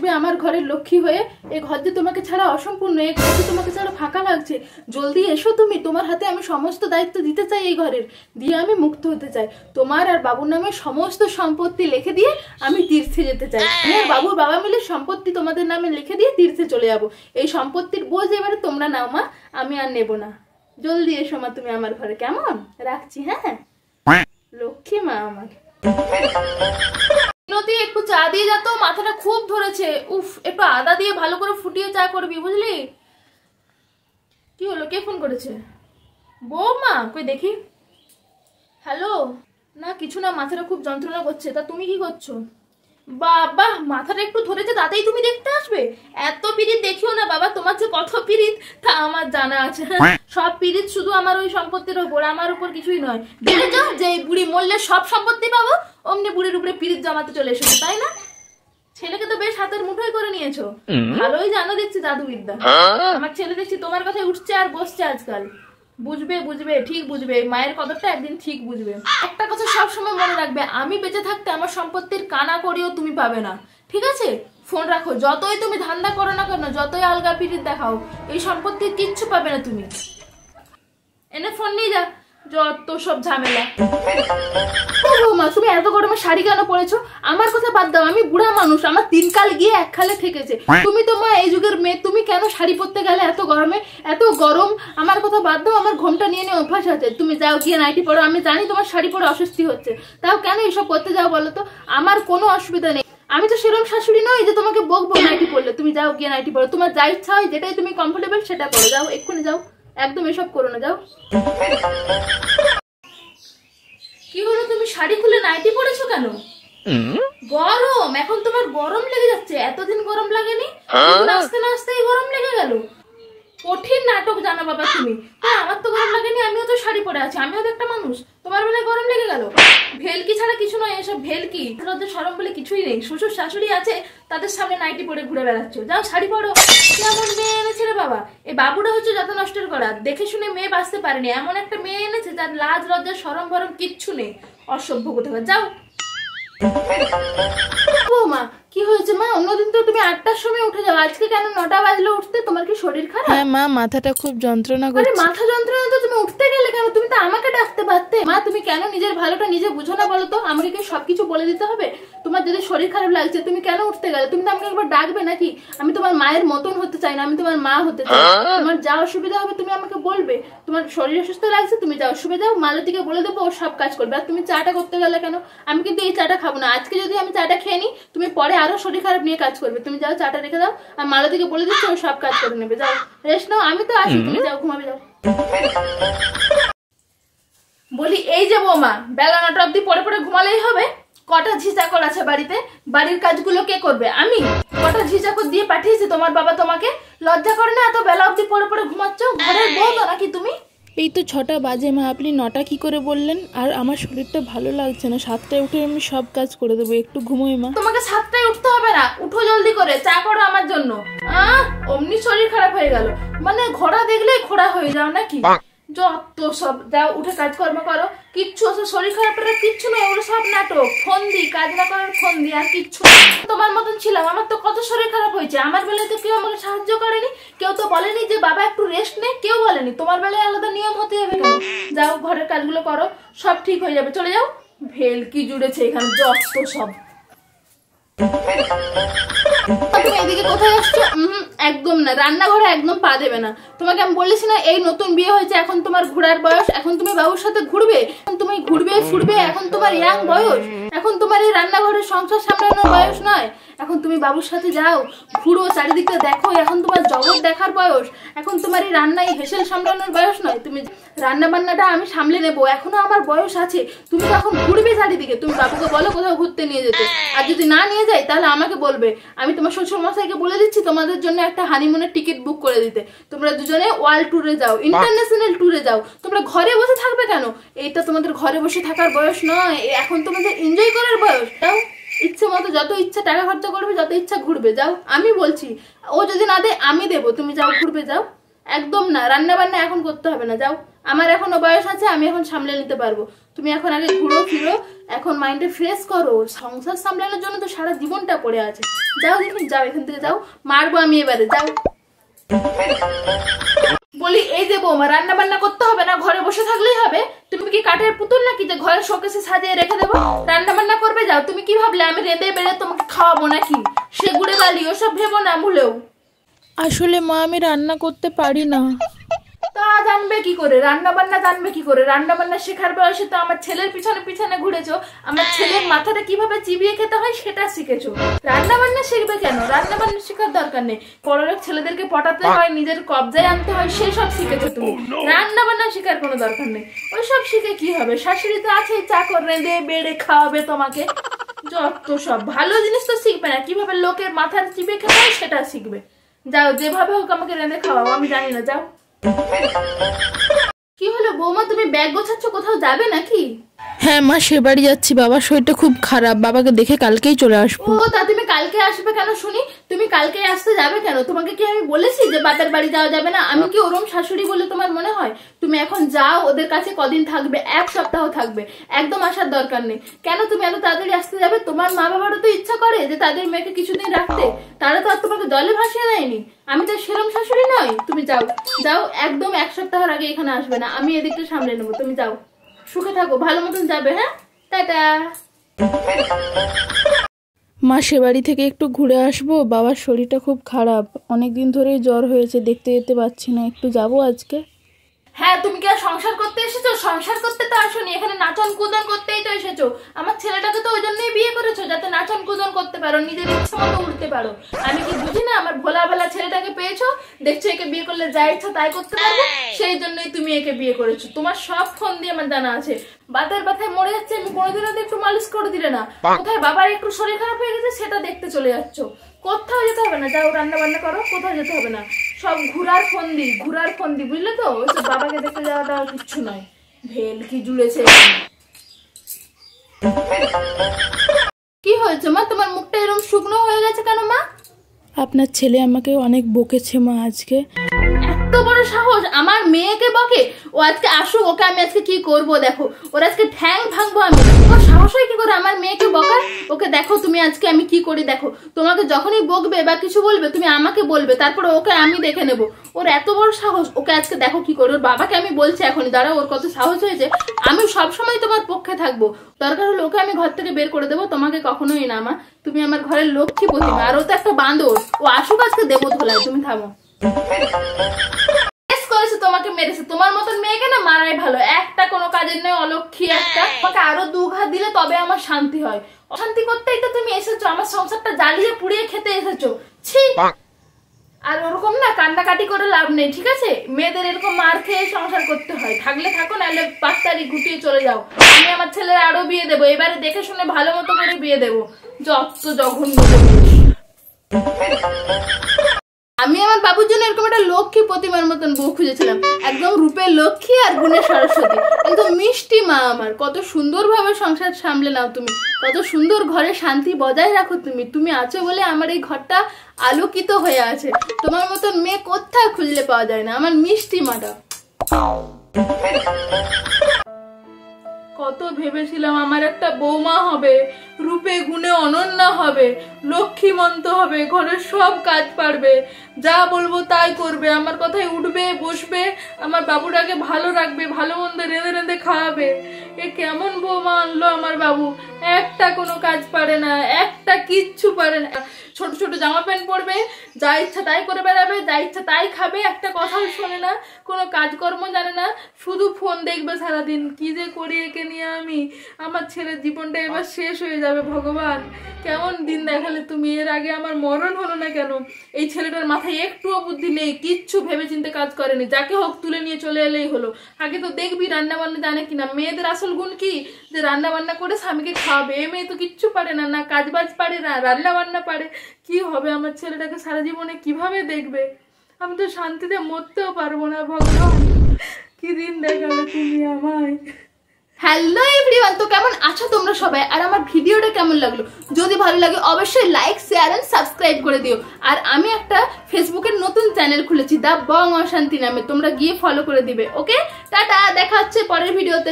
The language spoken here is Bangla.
আসবে আমার ঘরের লক্ষ্মী হয়ে। এই ঘর যে তোমাকে ছাড়া অসম্পূর্ণ, এই ঘর যে তোমাকে ছাড়া ফাঁকা লাগছে। জলদি এসো তুমি, তোমার হাতে আমি সমস্ত দায়িত্ব দিতে চাই এই ঘরের, দিয়ে আমি মুক্ত হতে চাই। তোমার আর বাবুর নামে সমস্ত সম্পত্তি লিখে দিয়ে আমি তীর্থে যেতে চাই। বাবুর বাবা মিলে সম্পত্তি তোমাদের নামে লিখে দিয়ে তীর্থে চলে যাবো। এই সম্পত্তির বোঝ এবারে তোমরা নাও মা, আমি আর নেবো না। জলদি এসো মা তুমি আমার ঘরে, কেমন? রাখছি, হ্যাঁ লক্ষ্মী মা আমার। মিনতি একটু চা দিয়ে যা তো, মাথাটা খুব ধরেছে। উফ, একটু আদা দিয়ে ভালো করে ফুটিয়ে চা করবি, বুঝলি? কি হলো, কে ফোন করেছে? বৌমা, কই দেখি। হ্যালো। না কিছু না, মাথাটা খুব যন্ত্রণা করছে। তা তুমি কি করছো? বাবা, মাথাটা একটু ধরেছে তাতেই তুমি দেখতে আসবে? এত পিরিত দেখিও না বাবা, তোমার যে কত পিরিত তা আমার জানা আছে। সব পিরিত শুধু আমার ওই সম্পত্তির উপর, আমার উপর কিছুই নয়। দেখে যাও যে বুড়ি মরলে সব সম্পত্তি পাবো, অমনি বুড়ির উপরে পিরিত জমাতে চলে এসেছো, তাই না? ছেলেকে তো বেশ হাতের মুঠোয় করে নিয়েছো, ভালোই জানো দেখছি জাদুবিদ্যা। আমার ছেলে দেখছি তোমার কথায় উঠছে আর বসছে আজকাল। বুঝবে বুঝবে, ঠিক বুঝবে, মায়ের কদরটা একদিন ঠিক বুঝবে। একটা কথা সবসময় মনে রাখবে, আমি বেঁচে থাকতে আমার সম্পত্তির কানা করিও তুমি পাবে না, ঠিক আছে? ফোন রাখো, যতই তুমি ধান্দা করো না কেন, যতই আলগা পিরিত দেখাও, এই সম্পত্তির কিচ্ছু পাবে না তুমি। এনে ফোন নিয়ে যা, যত সব ঝামেলা। মা, তুমি এত গরমে শাড়ি কেন পরেছো? আমার কথা বাদ দাও, আমি বুড়া মানুষ, আমার 3 কাল গিয়ে 1 কালে ঠেকেছে। তুমি তো মা এই যুগের মেয়ে, তুমি কেন শাড়ি পরতে গেলে এত গরমে? এত গরম, আমার কথা বাদ দাও, আমার ঘোমটা নিয়ে নিয়ে অভ্যাস আছে। তুমি যাও গিয়ে নাইটি পরো, আমি জানি তোমার শাড়ি পরে অস্বস্তি হচ্ছে, তাও কেন এসব করতে যাও বলো তো? আমার কোনো অসুবিধা নেই, আমি তো সেরকম শাশুড়ি নই যে তোমাকে বকবো নাইটি পরলে। তুমি যাও গিয়ে নাইটি পরো, তোমার যা ইচ্ছা হয়, যেটাই তুমি কমফোর্টেবল সেটা করো, যাও এক্ষুনি যাও, একদম এসব করো না, যাও। কি হলো, তুমি শাড়ি খুলে নাইটি পরেছো কেন? গরম, এখন তোমার গরম লেগে যাচ্ছে? এতদিন গরম লাগেনি, নাচতে নাচতে গরম লেগে গেল। কঠিন নাটক জানো বাবা তুমি। আমার তো গরম লাগেনি, আমিও তো শাড়ি পরে আছি, আমিও তো একটা মানুষ। তোমার বেলায় গরম লেগে গেল? ভেলকি ছাড়া কিছু নয় এসব, ভেলকি। লজ্জা শরম বলে কিছুই নেই। শ্বশুর শাশুড়ি আছে, তাদের সামনে নাইটি পরে ঘুরে বেড়াচ্ছ, যাও শাড়ি পরো। কেমন মেয়ে এনেছে রে বাবা, এই বাবুটা হচ্ছে যত নষ্টের করা। দেখে শুনে মেয়ে বাঁচতে পারেনি, এমন একটা মেয়ে এনেছে যার লাজ লজ্জা শরম ভরম কিচ্ছু নেই, অসভ্য কোথাকার। যাও। বৌমা, কি হয়েছে মা? অন্যদিন তো তুমি 8টার সময় উঠে যাও, আজকে কেন 9টা বাজলে উঠতে? তোমার কি শরীর খারাপ? হ্যাঁ মা, মাথাটা খুব যন্ত্রণা করছে। মাথা যন্ত্রণা তো তুমি উঠতে গেলে কেন? তুমি তো আমাকে ডাকতে পারতে। মা, তুমি কেন নিজের ভালোটা নিজে বুঝো না বলো তো? আমাকে কি সবকিছু বলে দিতে হবে? তোমার যদি শরীর খারাপ লাগছে তুমি কেন উঠতে গেলে? তুমি তো আমাকে একবার ডাকবে নাকি? আমি তোমার মায়ের মতন হতে চাই না, আমি তোমার মা হতে চাই। তোমার যা অসুবিধা হবে তুমি আমাকে বলবে। তোমার শরীর অসুস্থ লাগছে, তুমি যাও, শুবে যাও, মালতীকে বলে দেবো, ও সব কাজ করবে। আর তুমি চাটা করতে গেলে কেন? আমি কিন্তু এই চাটা খাবো না। আজকে যদি আমি চাটা খেয়ে নিই, তুমি পরে আরো শরীর খারাপ নিয়ে কাজ করবে। তুমি যাও, চাটা রেখে দাও, আর মালতীকে বলে দিচ্ছ ও সব কাজ করে নেবে। যাও, রেস্ট নাও, আমি তো আছি, তুমি যাও, ঘুমাবে যাও। বলি এই যে বৌমা, বেলা 9টা অব্দি পরে পরে ঘুমালেই হবে? কটা ঝিচাকর আছে বাড়িতে, বাড়ির কাজগুলো কে করবে? আমি। কটা ঝিচাকর দিয়ে পাঠিয়েছি তোমার বাবা তোমাকে? লজ্জা করে না এত বেলা অব্দি পরে পরে ঘুমাচ্ছ? ঘরের বউ তো নাকি তুমি? এই তো 6টা বাজে মা, আপনি 9টা কি করে বললেন? আর আমার শরীরটা ভালো লাগছে না, 7টায় উঠে আমি সব কাজ করে দেবো, একটু ঘুমোই মা। তোমাকে 7টায় উঠতে হবে না, উঠো জলদি করে, চা করো আমার জন্য। অমনি শরীর খারাপ হয়ে গেল, মানে ঘোড়া দেখলেই ঘোড়া হয়ে যাও নাকি? যত সব, যাও উঠে কাজকর্ম করো। কিচ্ছু শরীর খারাপের কিচ্ছু নয়, ওগুলো সব নাটক, ফন্দি, কাজ না করার ফন্দি, আর কিচ্ছু। তোমার মতন ছিলাম, আমার তো কত শরীর খারাপ হয়েছে। আমার বেলায় তো কেউ আমাকে সাহায্য করেনি, কেউ তো বলেনি যে বাবা একটু রেস্ট নে, কেউ বলেনি। তোমার বেলায় আলাদা নিয়ম হতে হবে কেন? যাও ঘরের কাজগুলো করো, সব ঠিক হয়ে যাবে, চলে যাও। ভেলকি জুড়েছে এখানে যত সব। তুমি এদিকে কোথায় আসছো? একদম না, রান্নাঘরে একদম পা দেবে না। তোমাকে আমি বলেছি না, এই নতুন বিয়ে হয়েছে, এখন তোমার ঘোরার বয়স, এখন তুমি বাবুর সাথে ঘুরবে, এখন তুমি ঘুরবে ফুরবে, এখন তোমার ইয়াং বয়স, এখন তোমার এই রান্নাঘরের সংসার সামলানোর বয়স নয়। এখন তুমি বাবুর সাথে যাও, ঘুরো, চারিদিকটা দেখো, এখন তোমার জগৎ দেখার বয়স, এখন তোমার এই রান্না এই হেসেল সামলানোর বয়স নয়। তুমি রান্না বান্নাটা আমি সামলে নেবো, এখনো আমার বয়স আছে। তুমি এখন ঘুরবে চারিদিকে, তুমি বাবুকে বলো কোথাও ঘুরতে নিয়ে যেতে, আর যদি না নিয়ে যায় তাহলে আমাকে বলবে। আমি তোমার শ্বশুর মশাইকে বলে দিচ্ছি তোমাদের জন্য একটা হানিমুনের টিকিট বুক করে দিতে। তোমরা দুজনে ওয়ার্ল্ড ট্যুরে যাও, ইন্টারন্যাশনাল ট্যুরে যাও। তোমরা ঘরে বসে থাকবে কেন? এইটা তোমাদের ঘরে বসে থাকার বয়স নয়, এখন তোমাদের এনজয় করার বয়স। যাও, ইচ্ছে মতো যত ইচ্ছা টাকা খরচা করবে, যত ইচ্ছা ঘুরবে, যাও। আমি বলছি, ও যদি না দেয় আমি দেবো, তুমি যাও, ঘুরবে যাও। একদম না, রান্না বান্না এখন করতে হবে না, যাও। আমার এখনো বয়স আছে, আমি এখন সামলে নিতে পারবো। তুমি এখন আগে ঘুরো ফিরো, এখন মাইন্ডে ফ্রেশ করো। সংসার সামলানোর জন্য তো সারা জীবনটা পড়ে আছে। যাও দেখুন, যাও এখান থেকে যাও, মারবো আমি এবারে, যাও। বলি এই যে বৌমা, রান্না বান্না করতে হবে না, ঘরে বসে থাকলেই হবে? তুমি কি কাঠের পুতুল নাকি যে ঘরের শোকেসে সাজিয়ে রেখে দেবো? রান্না বান্না করবে, যাও। তুমি কি ভাবলে আমি রেঁধে বেড়ে তোমাকে খাওয়াবো নাকি? সে গুড়ে গালি ওসব ভেবো না ভুলেও। আসলে মা আমি রান্না করতে পারি না। তা জানবে কি করে? রান্না বান্না জানবে কি করে? রান্না বান্না শেখার বয়সে তো আমার ছেলের পিছনে পিছনে ঘুরেছো, আমার ছেলের মাথাটা কিভাবে চিবিয়ে খেতে হয় সেটা শিখেছো। রান্না বান্না শিখবে কেন? রান্না বান্না শেখার দরকার নেই। পরের ছেলেদেরকে পটাতে হয়, নিজের কবজায় আনতে হয়, সেসব শিখেছো তুমি। রান্না বান্না শেখার কোনো দরকার নেই। ওইসব শিখে কি হবে? শাশুড়ি তো আছে, চাকর রেঁধে বেড়ে খাওয়াবে তোমাকে। যত সব ভালো জিনিস তো শিখবে না, কিভাবে লোকের মাথার চিবিয়ে খেতে হয় সেটা শিখবে। যাও, যেভাবে হোক আমাকে রেঁধে খাওয়াও, আমি জানি না, যাও। কি হলো বৌমা, তুমি ব্যাগ গোছাচ্ছ, কোথাও যাবে নাকি? হ্যাঁ মা, সে বাড়ি যাচ্ছি, বাবার শরীরটা খুব খারাপ, বাবাকে দেখে কালকেই চলে আসবো। ও তা তুমি কালকে আসবে কেন শুনি? তুমি কালকে আসতে যাবে কেন? তোমাকে কি আমি বলেছি যে বাপের বাড়ি যাওয়া যাবে না? আমি কি ওরম শাশুড়ি বলে তোমার মনে হয়? তুমি এখন যাও, ওদের কাছে কদিন থাকবে, 1 সপ্তাহ থাকবে, একদম আসার দরকার নেই। কেন তুমি এত তাড়াতাড়ি আসতে যাবে? তোমার মা বাবারও তো ইচ্ছা করে যে তাদের মেয়েকে কিছুদিন রাখতে, তারা তো আর তোমাকে জলে ভাসিয়ে দেয়নি। আমি তো সেরম শাশুড়ি নয়। তুমি যাও, যাও, একদম 1 সপ্তাহের আগে এখানে আসবে না, আমি এদিকটা সামলে নেবো। তুমি যাও, সুখে থাকো, ভালো মতন যাবে। হ্যাঁ, টাটা। মা সে বাড়ি থেকে একটু ঘুরে আসবো, বাবার শরীরটা খুব খারাপ, অনেকদিন ধরেই জ্বর হয়েছে, দেখতে যেতে পারছি না, একটু যাবো আজকে। হ্যাঁ, তুমি কি আর সংসার করতে এসেছো? সংসার করতে তো আসোনি, এখানে নাচন কুদন করতেই তো এসেছো। আমার ছেলেটাকে তো ওই জন্যই বিয়ে করেছো, যাতে নাচন কুদন করতে পারো, নিজের ইচ্ছা মতো উঠতে পারো। আমি কি বুঝি না? আমার ভোলা ভালা ছেলেটাকে পেয়েছো, দেখছো একে বিয়ে করলে যা ইচ্ছা তাই করতে পারবো, সেই জন্যই তুমি একে বিয়ে করেছো। তোমার সব ফোন দিয়ে আমার জানা আছে। বাতের ব্যথায় মরে যাচ্ছে, আমি কোনোদিনও তো একটু মালিশ করে দিলে না। কোথায় বাবার একটু শরীর খারাপ হয়ে গেছে, সেটা দেখতে চলে যাচ্ছ। কোথাও যেতে হবে না, যাও রান্না বান্না করো, কোথাও যেতে হবে না। সব ঘুরার ফন্দি, ঘুরার ফন্দি, বুঝলে তো? ওই সব বাবাকে দেখতে যাওয়াটা কিচ্ছু নয়। ভেল কি জুড়েছে। কি হয়েছে মা, তোমার মুখটা এরকম শুকনো হয়ে গেছে কেন মা? আপনার ছেলে আমাকে অনেক বকেছে মা আজকে। এত বড় সাহস আমার মেয়েকে বকে? ও আজকে আসুক, ওকে আমি আজকে কি করব দেখো। ওর আজকে ঠ্যাং ভাঙবো আমি। ওর সাহস হয় কি করে আমার মেয়েকে বকার? ওকে দেখো তুমি আজকে আমি কি করি দেখো। তোমাকে যখনই বকবে বা কিছু বলবে তুমি আমাকে বলবে, তারপরে ওকে আমি দেখে নেব। ওর এত বড় সাহস, ওকে আজকে দেখো কি করে। ওর বাবাকে আমি বলছি এখনই, দাঁড়াও, ওর কত সাহস হয়েছে। আমি সবসময় তোমার পক্ষে থাকবো, দরকার হলে ওকে আমি ঘর থেকে বের করে দেবো, তোমাকে কখনোই না। মা তুমি আমার ঘরের লক্ষ্মী প্রতিমা, আর ও তো একটা বাঁদর। ও আসুক আজকে দেবো ধোলায়, তুমি থামো। তোমাকে মেরেছে, তোমার মতন মেয়েকে না মারাই ভালো। একটা কোনো কাজের নয়, অলক্ষী একটা। তোমাকে আরো 2 ঘা দিলে তবে আমার শান্তি হয়। অশান্তি করতেই তো তুমি এসেছো, আমার সংসারটা জ্বালিয়ে পুড়িয়ে খেতে এসেছো। ছি। আর ওরকম না কান্নাকাটি করে লাভ নেই, ঠিক আছে? মেয়েদের এরকম মার খেয়ে সংসার করতে হয়। থাকলে থাকো, নাহলে 5 তারিখ গুটিয়ে চলে যাও। আমি আমার ছেলের আরো বিয়ে দেবো, এবারে দেখে শুনে ভালো মতো করে বিয়ে দেবো। যত জঘন্য। আমি আমার বাবুর জন্য এরকম একটা লক্ষ্মী প্রতিমার মতন বউ খুঁজেছিলাম, একদম রূপের লক্ষ্মী আর গুণের সরস্বতী, একদম মিষ্টি মা আমার। কত সুন্দর ভাবে সংসার সামলে নাও তুমি, কত সুন্দর ঘরে শান্তি বজায় রাখো তুমি। তুমি আছো বলে আমার এই ঘরটা আলোকিত হয়ে আছে। তোমার মতন মেয়ে কোথায় খুঁজলে পাওয়া যায় না, আমার মিষ্টি মাটা। কত ভেবেছিলাম আমার একটা বৌমা হবে, রূপে গুণে অনন্যা হবে, লক্ষ্মীমন্ত হবে, ঘরের সব কাজ পারবে, যা বলবো তাই করবে, আমার কথায় উঠবে বসবে, আমার বাবুটাকে ভালো রাখবে, ভালো মন্দ রেঁধে রেঁধে খাওয়াবে। এ কেমন বৌমা আনলো আমার বাবু? একটা কোনো কাজ পারে না, একটা কিচ্ছু পারে না। ছোট ছোট জামা প্যান্ট পরবে, যা ইচ্ছা তাই করে বেড়াবে, যা ইচ্ছা তাই খাবে, একটা কথাও শোনে না, কোনো কাজকর্ম জানে না, শুধু ফোন দেখবে সারাদিন। কি যে করি একে নিয়ে আমি? আমার ছেলের জীবনটা এবার শেষ হয়ে যাবে। ভগবান কেমন দিন দেখালে তুমি। এর আগে আমার মরণ হলো না কেন? এই ছেলেটার মাথায় একটুও বুদ্ধি নেই, কিচ্ছু ভেবে চিন্তে কাজ করেনি, যাকে হোক তুলে নিয়ে চলে এলেই হলো। আগে তো দেখবি রান্না বান্না জানে কিনা। মেয়েদের আসল গুণ কি? যে রান্না বান্না করে স্বামীকে খাওয়াবে। এ মেয়ে তো কিচ্ছু পারে না, না কাজ বাজ পারে, না রান্না বান্না পারে। কি হবে আমার ছেলেটাকে সারা জীবনে কিভাবে দেখবে? আমি তো শান্তিতে মরতেও পারবো না। ভগবান কি দিন দেখালে তুমি আমায়। হ্যালো এভরিওয়ান, তো কেমন আছো তোমরা সবাই? আর আমার ভিডিওটা কেমন লাগলো? যদি ভালো লাগে অবশ্যই লাইক, শেয়ার এন্ড সাবস্ক্রাইব করে দিও। আর আমি একটা ফেসবুকের নতুন চ্যানেল খুলেছি, দা বং অশান্তি নামে, তোমরা গিয়ে ফলো করে দিবে। ওকে, টাটা, দেখা হচ্ছে পরের ভিডিওতে।